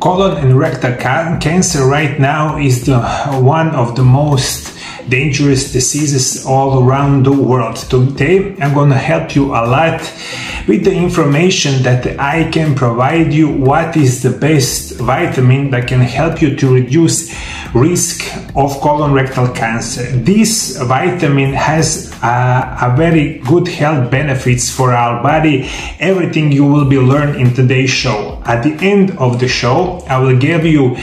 Colon and rectal cancer right now is one of the most dangerous diseases all around the world. Today I'm going to help you a lot with the information that I can provide you. What is the best vitamin that can help you to reduce risk of colorectal cancer? This vitamin has a very good health benefits for our body. Everything you will be learned in today's show. At the end of the show, I will give you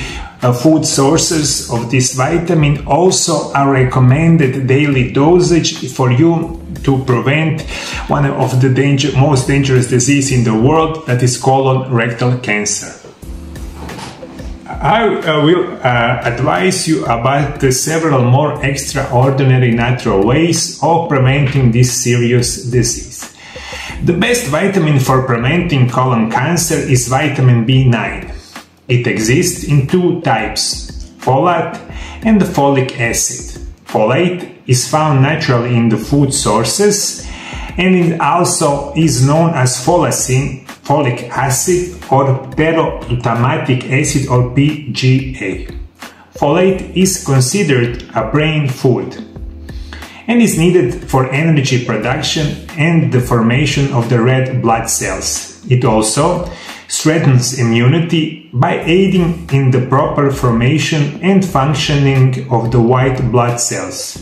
food sources of this vitamin, also a recommended daily dosage for you to prevent one of the most dangerous disease in the world, that is colorectal cancer. I will advise you about the several more extraordinary natural ways of preventing this serious disease. The best vitamin for preventing colon cancer is vitamin B9. It exists in two types, folate and folic acid. Folate is found naturally in the food sources, and it also is known as folacin, folic acid, or peroglutamic acid, or PGA. Folate is considered a brain food and is needed for energy production and the formation of the red blood cells. It also strengthens immunity by aiding in the proper formation and functioning of the white blood cells.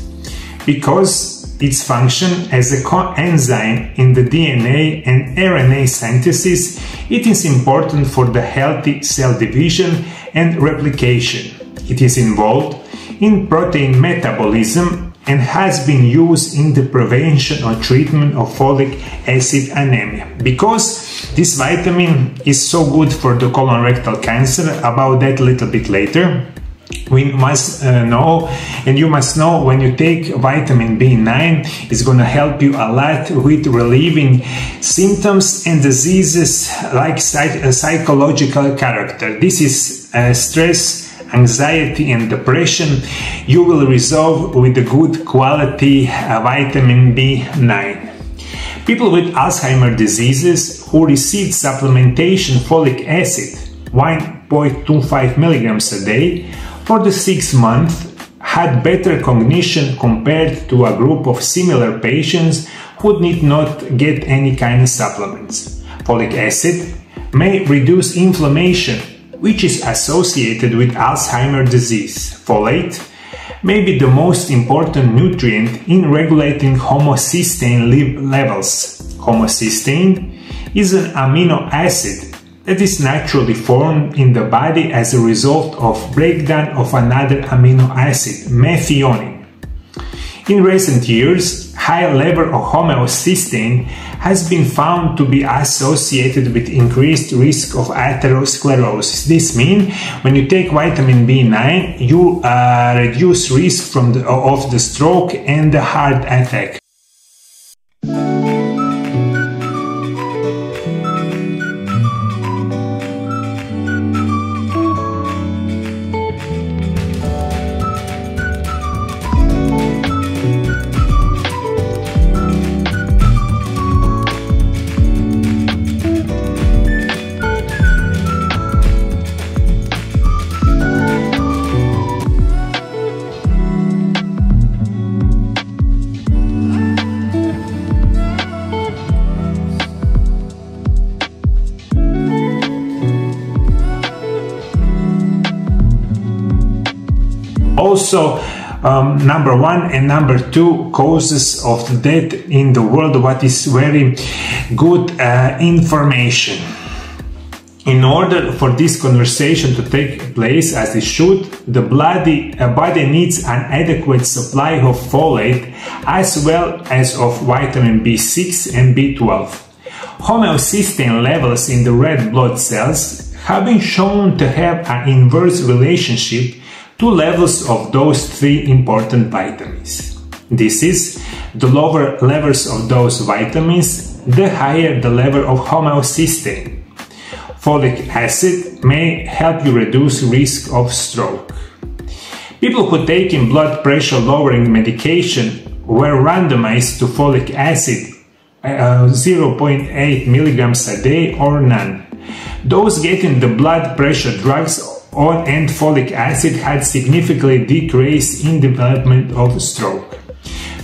Because its function as a coenzyme in the DNA and RNA synthesis, it is important for the healthy cell division and replication. It is involved in protein metabolism and has been used in the prevention or treatment of folic acid anemia. Because this vitamin is so good for the colorectal cancer, about that a little bit later, we must know, and you must know, when you take vitamin B9, it's going to help you a lot with relieving symptoms and diseases like psychological character. This is stress, anxiety and depression. You will resolve with the good quality vitamin B9. People with Alzheimer's diseases who received supplementation folic acid 1.25 milligrams a day for the 6 months had better cognition compared to a group of similar patients who did not get any kind of supplements. Folic acid may reduce inflammation, which is associated with Alzheimer's disease. Folate may be the most important nutrient in regulating homocysteine levels. Homocysteine is an amino acid that is naturally formed in the body as a result of breakdown of another amino acid, methionine. In recent years, high level of homocysteine has been found to be associated with increased risk of atherosclerosis. This means when you take vitamin B9, you reduce risk of the stroke and the heart attack. Also, number 1 and number 2 causes of death in the world, what is very good information. In order for this conversation to take place as it should, the body needs an adequate supply of folate as well as of vitamin B6 and B12. Homocysteine levels in the red blood cells have been shown to have an inverse relationship to levels of those 3 important vitamins. This is, the lower levels of those vitamins, the higher the level of homocysteine. Folic acid may help you reduce risk of stroke. People who take in blood pressure lowering medication were randomized to folic acid 0.8 milligrams a day or none. Those getting the blood pressure drugs and folic acid had significantly decreased in development of stroke.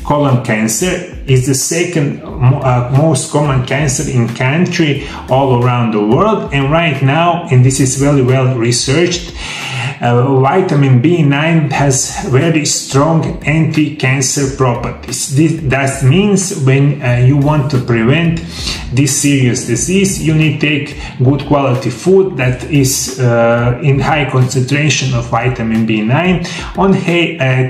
Colon cancer is the second most common cancer in country all around the world, and right now, and this is very well researched, vitamin B9 has very strong anti-cancer properties. That means when you want to prevent this serious disease, you need to take good quality food that is in high concentration of vitamin B9,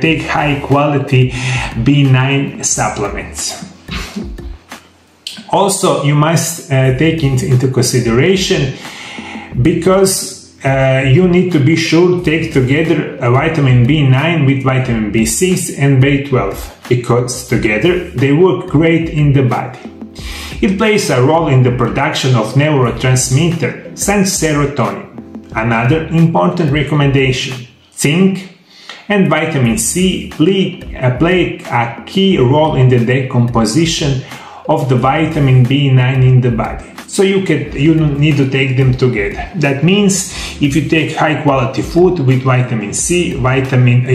take high quality B9 supplements. Also, you must take into consideration, because you need to be sure to take together vitamin B9 with vitamin B6 and B12, because together they work great in the body. It plays a role in the production of neurotransmitter such as serotonin. Another important recommendation: zinc and vitamin C play a key role in the decomposition of the vitamin B9 in the body. So you need to take them together. That means if you take high quality food with vitamin C,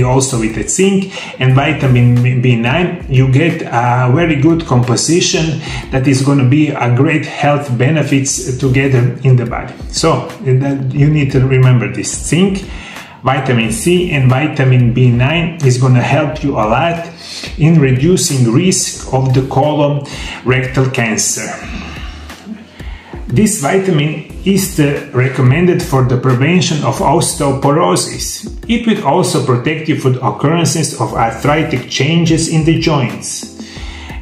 also with the zinc and vitamin B9, you get a very good composition that is going to be a great health benefits together in the body. So you need to remember this: zinc, vitamin C and vitamin B9 is going to help you a lot in reducing risk of the colorectal cancer. This vitamin is recommended for the prevention of osteoporosis. It will also protect you from occurrences of arthritic changes in the joints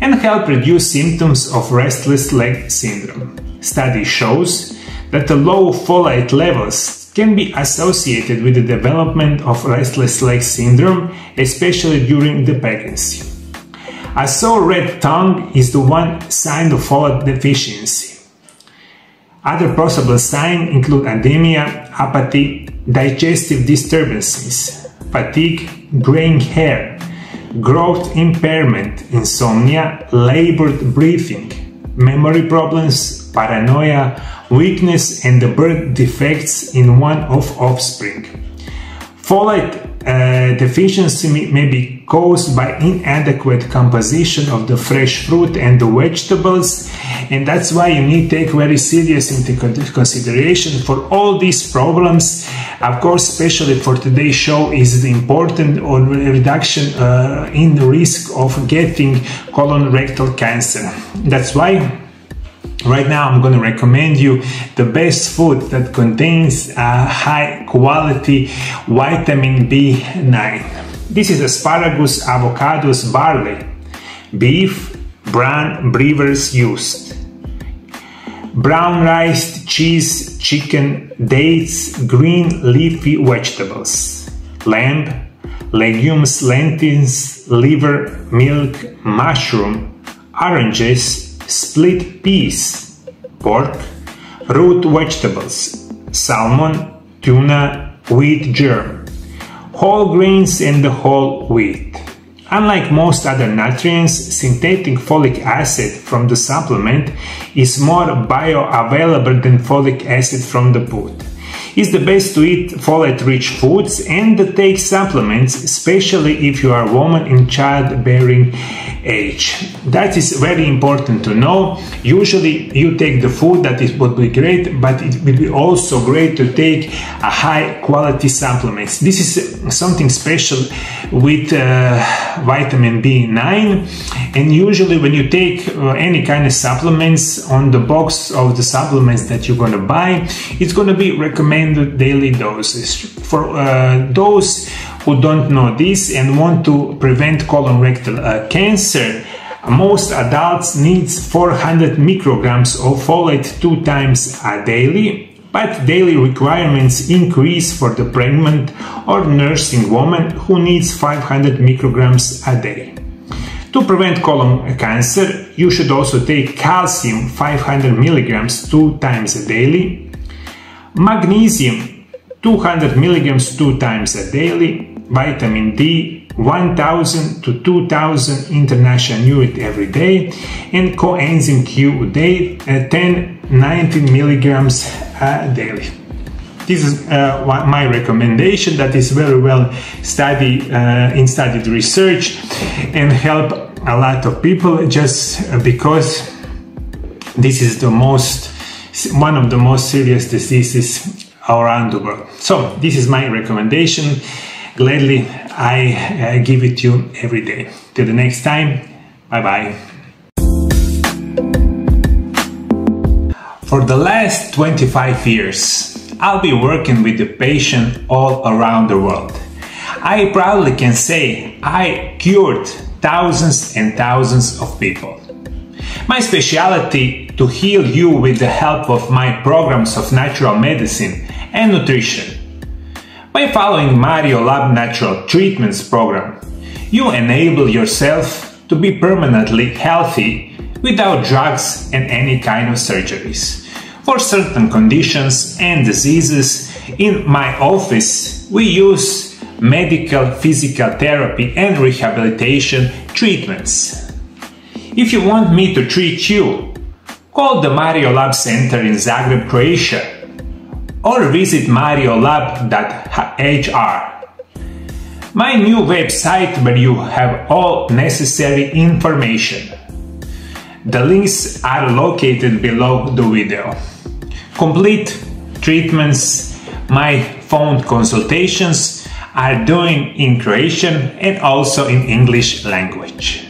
and help reduce symptoms of restless leg syndrome. Study shows that the low folate levels can be associated with the development of restless leg syndrome, especially during the pregnancy. A sore red tongue is the one sign of folate deficiency. Other possible signs include anemia, apathy, digestive disturbances, fatigue, graying hair, growth impairment, insomnia, labored breathing, memory problems, paranoia, weakness, and the birth defects in one of offspring. Folate deficiency may be caused by inadequate composition of the fresh fruit and the vegetables, and that's why you need to take very serious into consideration for all these problems. Of course, especially for today's show is the important reduction in the risk of getting colorectal cancer. That's why right now I'm going to recommend you the best food that contains high quality vitamin B9. This is asparagus, avocados, barley, beef, brown brewers used, brown rice, cheese, chicken, dates, green leafy vegetables, lamb, legumes, lentils, liver, milk, mushroom, oranges, split peas, pork, root vegetables, salmon, tuna, wheat germ, whole grains and the whole wheat. Unlike most other nutrients, synthetic folic acid from the supplement is more bioavailable than folic acid from the food. It's the best to eat folate-rich foods and to take supplements, especially if you are a woman in childbearing age. That is very important to know. Usually you take the food that would be great, but it will be also great to take a high quality supplements. This is something special with vitamin B9, and usually when you take any kind of supplements, on the box of the supplements that you're going to buy, it's going to be recommended daily doses. For those who don't know this and want to prevent colorectal cancer, most adults need 400 micrograms of folate 2 times a daily, but daily requirements increase for the pregnant or nursing woman who needs 500 micrograms a day. To prevent colon cancer, you should also take calcium 500 milligrams 2 times a daily, magnesium 200 milligrams 2 times a daily, vitamin D 1000 to 2000 international units every day, and coenzyme Q 10 19 milligrams daily. This is my recommendation that is very well studied research and help a lot of people, just because this is one of the most serious diseases around the world. So this is my recommendation. Gladly I give it to you every day. Till the next time, bye bye. For the last 25 years, I'll be working with the patient all around the world. I proudly can say I cured thousands and thousands of people. My specialty to heal you with the help of my programs of natural medicine and nutrition. By following MarioLab Natural Treatments program, you enable yourself to be permanently healthy without drugs and any kind of surgeries. For certain conditions and diseases, in my office we use medical, physical therapy and rehabilitation treatments. If you want me to treat you, call the Mariolab Centar in Zagreb, Croatia, or visit mariolab.hr, my new website where you have all necessary information. The links are located below the video. Complete treatments, my phone consultations are doing in Croatian and also in English language.